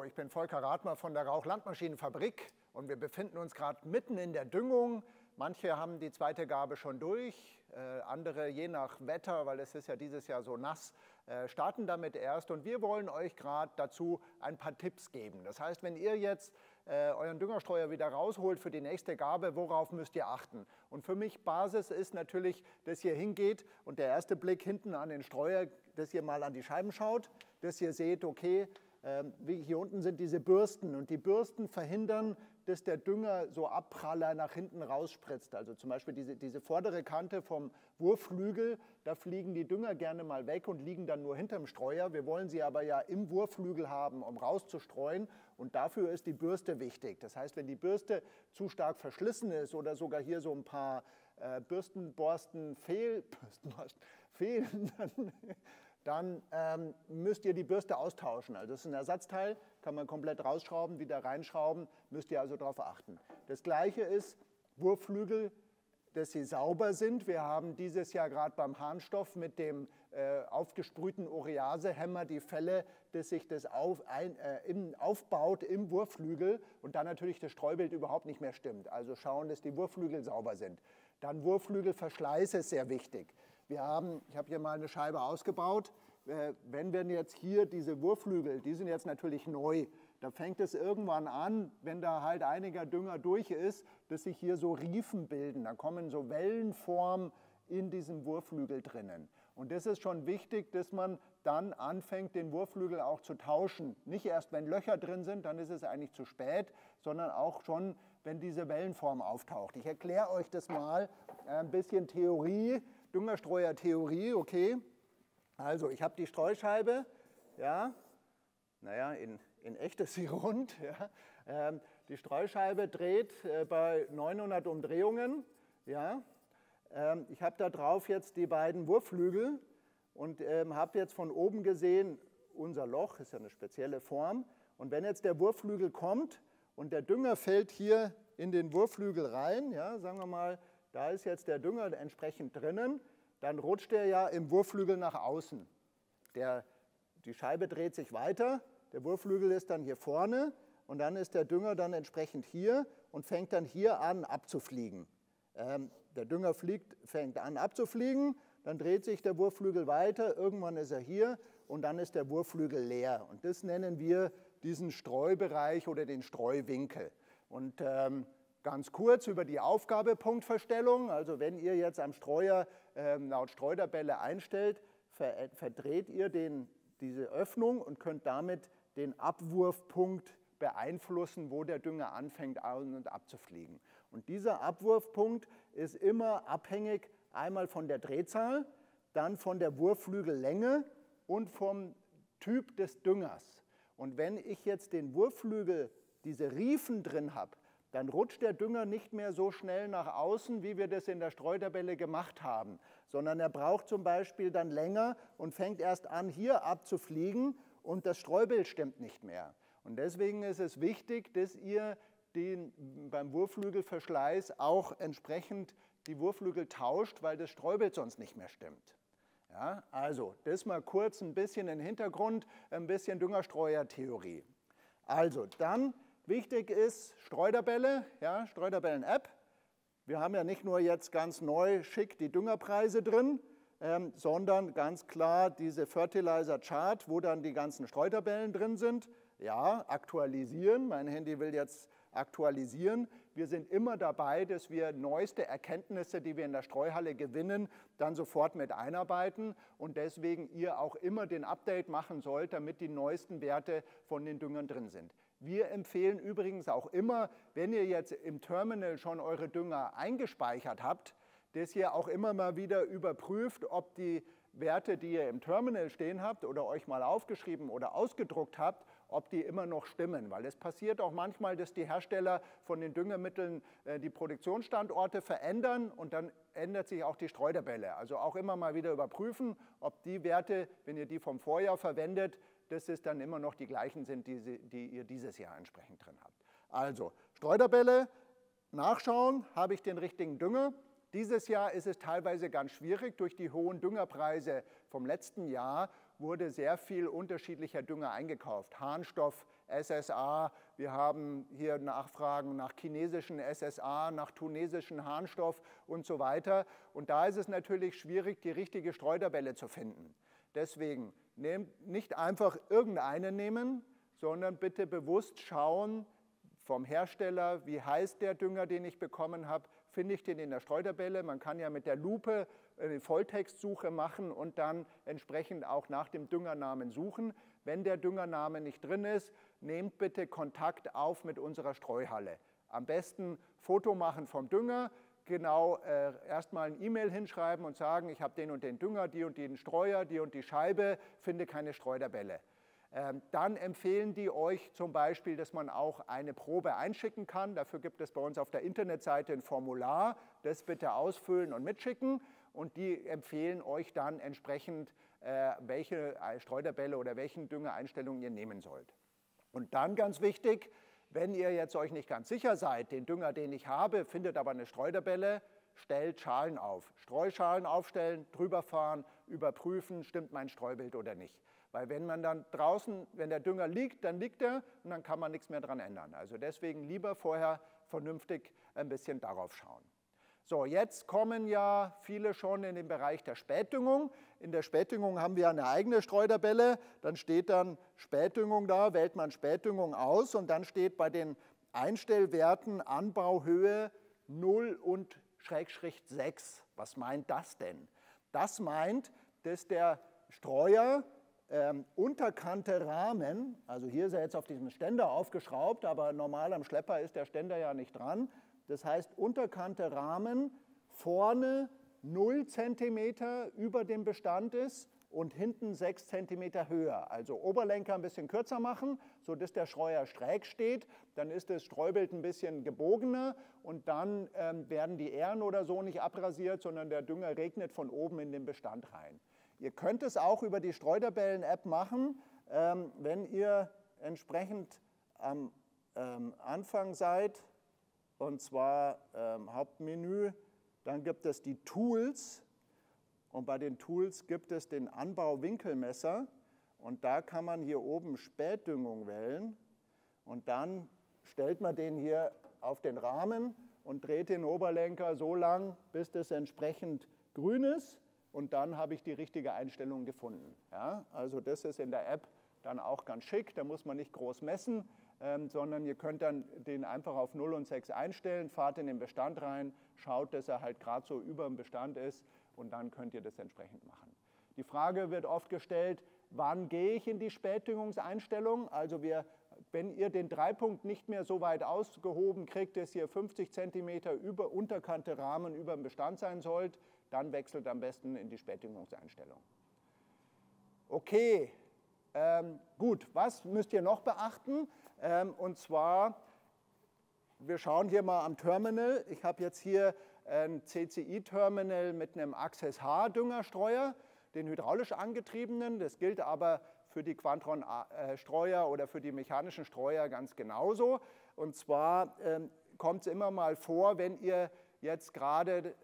ich bin Volker Rathmer von der Rauch-Landmaschinenfabrik und wir befinden uns gerade mitten in der Düngung. Manche haben die zweite Gabe schon durch, andere je nach Wetter, weil es ist ja dieses Jahr so nass, starten damit erst. Und wir wollen euch gerade dazu ein paar Tipps geben. Das heißt, wenn ihr jetzt euren Düngerstreuer wieder rausholt für die nächste Gabe, worauf müsst ihr achten? Und für mich Basis ist natürlich, dass ihr hingeht und der erste Blick hinten an den Streuer, dass ihr mal an die Scheiben schaut, dass ihr seht, okay, hier unten sind diese Bürsten und die Bürsten verhindern, dass der Dünger so Abpraller nach hinten rausspritzt. Also zum Beispiel diese vordere Kante vom Wurfflügel, da fliegen die Dünger gerne mal weg und liegen dann nur hinterm Streuer. Wir wollen sie aber ja im Wurfflügel haben, um rauszustreuen, und dafür ist die Bürste wichtig. Das heißt, wenn die Bürste zu stark verschlissen ist oder sogar hier so ein paar Bürstenborsten fehlen, dann müsst ihr die Bürste austauschen. Also das ist ein Ersatzteil, kann man komplett rausschrauben, wieder reinschrauben, müsst ihr also darauf achten. Das Gleiche ist Wurfflügel, dass sie sauber sind. Wir haben dieses Jahr gerade beim Harnstoff mit dem aufgesprühten Ureasehemmer die Fälle, dass sich das aufbaut im Wurfflügel und dann natürlich das Streubild überhaupt nicht mehr stimmt. Also schauen, dass die Wurfflügel sauber sind. Dann Wurfflügelverschleiß ist sehr wichtig. Ich habe hier mal eine Scheibe ausgebaut. Wenn wir jetzt hier diese Wurfflügel, die sind jetzt natürlich neu, da fängt es irgendwann an, wenn da halt einiger Dünger durch ist, dass sich hier so Riefen bilden. Da kommen so Wellenformen in diesem Wurfflügel drinnen. Und das ist schon wichtig, dass man dann anfängt, den Wurfflügel auch zu tauschen. Nicht erst, wenn Löcher drin sind, dann ist es eigentlich zu spät, sondern auch schon, wenn diese Wellenform auftaucht. Ich erkläre euch das mal, ein bisschen Theorie, Düngerstreuer-Theorie, okay. Also ich habe die Streuscheibe, ja, naja, in echt ist sie rund. Ja. Die Streuscheibe dreht bei 900 Umdrehungen. Ja. Ich habe da drauf jetzt die beiden Wurfflügel und habe jetzt von oben gesehen, unser Loch ist ja eine spezielle Form. Und wenn jetzt der Wurfflügel kommt und der Dünger fällt hier in den Wurfflügel rein, ja, sagen wir mal, da ist jetzt der Dünger entsprechend drinnen, dann rutscht er ja im Wurfflügel nach außen. Die Scheibe dreht sich weiter, der Wurfflügel ist dann hier vorne und dann ist der Dünger dann entsprechend hier und fängt dann hier an abzufliegen. Der Dünger fängt an abzufliegen, dann dreht sich der Wurfflügel weiter, irgendwann ist er hier und dann ist der Wurfflügel leer. Und das nennen wir diesen Streubereich oder den Streuwinkel. Und ganz kurz über die Aufgabepunktverstellung, also wenn ihr jetzt am Streuer laut Streutabelle einstellt, verdreht ihr diese Öffnung und könnt damit den Abwurfpunkt beeinflussen, wo der Dünger anfängt an- und abzufliegen. Und dieser Abwurfpunkt ist immer abhängig einmal von der Drehzahl, dann von der Wurfflügellänge und vom Typ des Düngers. Und wenn ich jetzt den Wurfflügel, diese Riefen drin habe, dann rutscht der Dünger nicht mehr so schnell nach außen, wie wir das in der Streutabelle gemacht haben, sondern er braucht zum Beispiel dann länger und fängt erst an, hier abzufliegen und das Streubild stimmt nicht mehr. Und deswegen ist es wichtig, dass ihr beim Wurfflügelverschleiß auch entsprechend die Wurfflügel tauscht, weil das Streubild sonst nicht mehr stimmt. Ja, also, das mal kurz ein bisschen im Hintergrund, ein bisschen Düngerstreuer-Theorie. Also, dann wichtig ist Streutabelle, ja, Streutabellen-App. Wir haben ja nicht nur jetzt ganz neu schick die Düngerpreise drin, sondern ganz klar diese Fertilizer Chart, wo dann die ganzen Streutabellen drin sind. Ja, aktualisieren, mein Handy will jetzt aktualisieren. Wir sind immer dabei, dass wir neueste Erkenntnisse, die wir in der Streuhalle gewinnen, dann sofort mit einarbeiten und deswegen ihr auch immer den Update machen sollt, damit die neuesten Werte von den Düngern drin sind. Wir empfehlen übrigens auch immer, wenn ihr jetzt im Terminal schon eure Dünger eingespeichert habt, dass ihr auch immer mal wieder überprüft, ob die Werte, die ihr im Terminal stehen habt oder euch mal aufgeschrieben oder ausgedruckt habt, ob die immer noch stimmen. Weil es passiert auch manchmal, dass die Hersteller von den Düngemitteln die Produktionsstandorte verändern und dann ändert sich auch die Streutabelle. Also auch immer mal wieder überprüfen, ob die Werte, wenn ihr die vom Vorjahr verwendet, dass es dann immer noch die gleichen sind, die ihr dieses Jahr entsprechend drin habt. Also Streutabelle, nachschauen, habe ich den richtigen Dünger. Dieses Jahr ist es teilweise ganz schwierig. Durch die hohen Düngerpreise vom letzten Jahr wurde sehr viel unterschiedlicher Dünger eingekauft. Harnstoff, SSA, wir haben hier Nachfragen nach chinesischen SSA, nach tunesischen Harnstoff und so weiter. Und da ist es natürlich schwierig, die richtige Streutabelle zu finden. Deswegen nicht einfach irgendeine nehmen, sondern bitte bewusst schauen vom Hersteller, wie heißt der Dünger, den ich bekommen habe, finde ich den in der Streutabelle. Man kann ja mit der Lupe eine Volltextsuche machen und dann entsprechend auch nach dem Düngernamen suchen. Wenn der Düngername nicht drin ist, nehmt bitte Kontakt auf mit unserer Streuhalle. Am besten Foto machen vom Dünger, genau erstmal ein E-Mail hinschreiben und sagen, ich habe den und den Dünger, die und den Streuer, die und die Scheibe, finde keine Streutabelle. Dann empfehlen die euch zum Beispiel, dass man auch eine Probe einschicken kann. Dafür gibt es bei uns auf der Internetseite ein Formular, das bitte ausfüllen und mitschicken. Und die empfehlen euch dann entsprechend, welche Streutabelle oder welchen Düngereinstellungen ihr nehmen sollt. Und dann ganz wichtig, wenn ihr jetzt euch nicht ganz sicher seid, den Dünger, den ich habe, findet aber eine Streutabelle, stellt Schalen auf. Streuschalen aufstellen, drüber fahren, überprüfen, stimmt mein Streubild oder nicht. Weil wenn man dann draußen, wenn der Dünger liegt, dann liegt er und dann kann man nichts mehr dran ändern. Also deswegen lieber vorher vernünftig ein bisschen darauf schauen. So, jetzt kommen ja viele schon in den Bereich der Spätdüngung. In der Spätdüngung haben wir eine eigene Streutabelle. Dann steht dann Spätdüngung da, wählt man Spätdüngung aus und dann steht bei den Einstellwerten Anbauhöhe 0 und /6. Was meint das denn? Das meint, dass der Streuer unterkante Rahmen, also hier ist er jetzt auf diesem Ständer aufgeschraubt, aber normal am Schlepper ist der Ständer ja nicht dran. Das heißt, unterkante Rahmen vorne 0 cm über dem Bestand ist und hinten 6 cm höher. Also Oberlenker ein bisschen kürzer machen, sodass der Streuer schräg steht. Dann ist das Streubild ein bisschen gebogener und dann werden die Ähren oder so nicht abrasiert, sondern der Dünger regnet von oben in den Bestand rein. Ihr könnt es auch über die Streutabellen-App machen, wenn ihr entsprechend am Anfang seid. Und zwar Hauptmenü, dann gibt es die Tools und bei den Tools gibt es den Anbauwinkelmesser und da kann man hier oben Spätdüngung wählen und dann stellt man den hier auf den Rahmen und dreht den Oberlenker so lang, bis das entsprechend grün ist und dann habe ich die richtige Einstellung gefunden. Ja, also das ist in der App dann auch ganz schick, da muss man nicht groß messen, sondern ihr könnt dann den einfach auf 0 und 6 einstellen, fahrt in den Bestand rein, schaut, dass er halt gerade so über dem Bestand ist und dann könnt ihr das entsprechend machen. Die Frage wird oft gestellt, wann gehe ich in die Spätdüngungseinstellung? Also wenn ihr den Dreipunkt nicht mehr so weit ausgehoben kriegt, dass ihr 50 cm über unterkante Rahmen über dem Bestand sein sollt, dann wechselt am besten in die Spätdüngungseinstellung. Okay, gut, was müsst ihr noch beachten? Und zwar, wir schauen hier mal am Terminal. Ich habe jetzt hier ein CCI-Terminal mit einem Access H-Düngerstreuer, den hydraulisch angetriebenen. Das gilt aber für die Quantron-Streuer oder für die mechanischen Streuer ganz genauso. Und zwar kommt es immer mal vor, wenn ihr jetzt gerade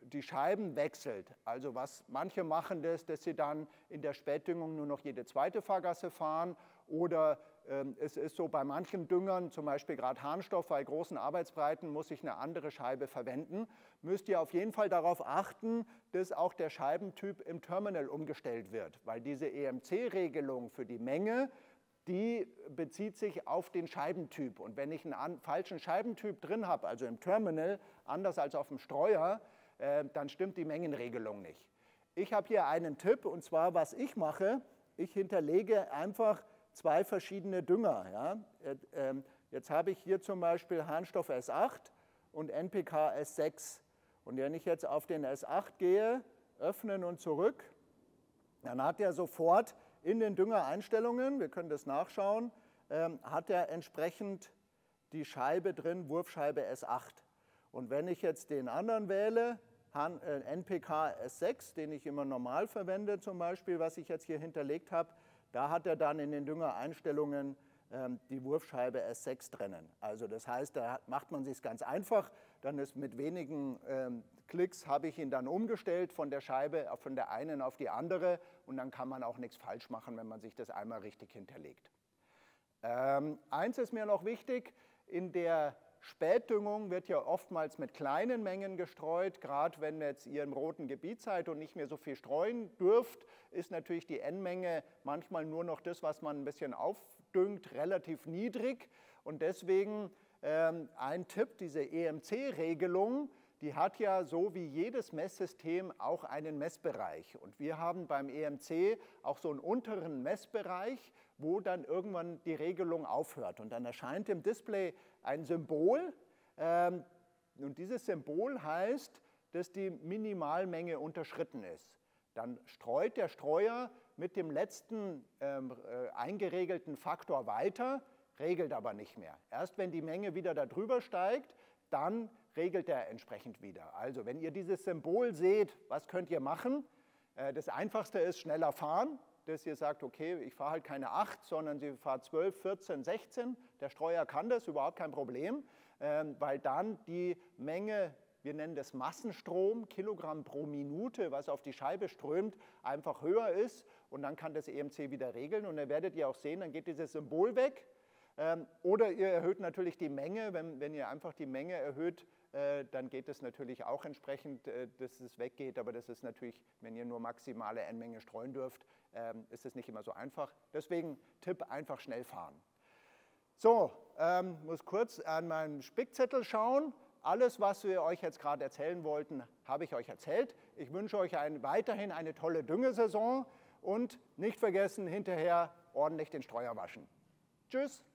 die Scheiben wechselt. Also manche machen das, dass sie dann in der Spätdüngung nur noch jede zweite Fahrgasse fahren oder es ist so, bei manchen Düngern, zum Beispiel gerade Harnstoff, bei großen Arbeitsbreiten muss ich eine andere Scheibe verwenden, müsst ihr auf jeden Fall darauf achten, dass auch der Scheibentyp im Terminal umgestellt wird, weil diese EMC-Regelung für die Menge, die bezieht sich auf den Scheibentyp. Und wenn ich einen falschen Scheibentyp drin habe, also im Terminal, anders als auf dem Streuer, dann stimmt die Mengenregelung nicht. Ich habe hier einen Tipp, und zwar, was ich mache, ich hinterlege einfach 2 verschiedene Dünger. Ja? Jetzt habe ich hier zum Beispiel Harnstoff S8 und NPK S6. Und wenn ich jetzt auf den S8 gehe, öffnen und zurück, dann hat er sofort in den Düngereinstellungen, wir können das nachschauen, hat er entsprechend die Scheibe drin, Wurfscheibe S8. Und wenn ich jetzt den anderen wähle, NPK S6, den ich immer normal verwende zum Beispiel, was ich jetzt hier hinterlegt habe, da hat er dann in den Düngereinstellungen die Wurfscheibe S6 drinnen. Also das heißt, da macht man sich ganz einfach, dann ist mit wenigen Klicks habe ich ihn dann umgestellt von der Scheibe, von der einen auf die andere und dann kann man auch nichts falsch machen, wenn man sich das einmal richtig hinterlegt. Eins ist mir noch wichtig, in der Spätdüngung wird ja oftmals mit kleinen Mengen gestreut. Gerade wenn jetzt ihr im roten Gebiet seid und nicht mehr so viel streuen dürft, ist natürlich die N-Menge manchmal nur noch das, was man ein bisschen aufdüngt, relativ niedrig. Und deswegen ein Tipp, diese EMC-Regelung, die hat ja so wie jedes Messsystem auch einen Messbereich. Und wir haben beim EMC auch so einen unteren Messbereich, wo dann irgendwann die Regelung aufhört. Und dann erscheint im Display ein Symbol. Und dieses Symbol heißt, dass die Minimalmenge unterschritten ist. Dann streut der Streuer mit dem letzten eingeregelten Faktor weiter, regelt aber nicht mehr. Erst wenn die Menge wieder darüber steigt, dann regelt er entsprechend wieder. Also wenn ihr dieses Symbol seht, was könnt ihr machen? Das Einfachste ist schneller fahren, dass ihr sagt, okay, ich fahre halt keine 8, sondern sie fahrt 12, 14, 16. Der Streuer kann das, überhaupt kein Problem, weil dann die Menge, wir nennen das Massenstrom, Kilogramm pro Minute, was auf die Scheibe strömt, einfach höher ist und dann kann das EMC wieder regeln und dann werdet ihr auch sehen, dann geht dieses Symbol weg. Oder ihr erhöht natürlich die Menge, wenn ihr einfach die Menge erhöht, dann geht es natürlich auch entsprechend, dass es weggeht, aber das ist natürlich, wenn ihr nur maximale N-Menge streuen dürft, ist es nicht immer so einfach. Deswegen Tipp, einfach schnell fahren. So, muss kurz an meinen Spickzettel schauen. Alles, was wir euch jetzt gerade erzählen wollten, habe ich euch erzählt. Ich wünsche euch weiterhin eine tolle Düngesaison und nicht vergessen, hinterher ordentlich den Streuer waschen. Tschüss!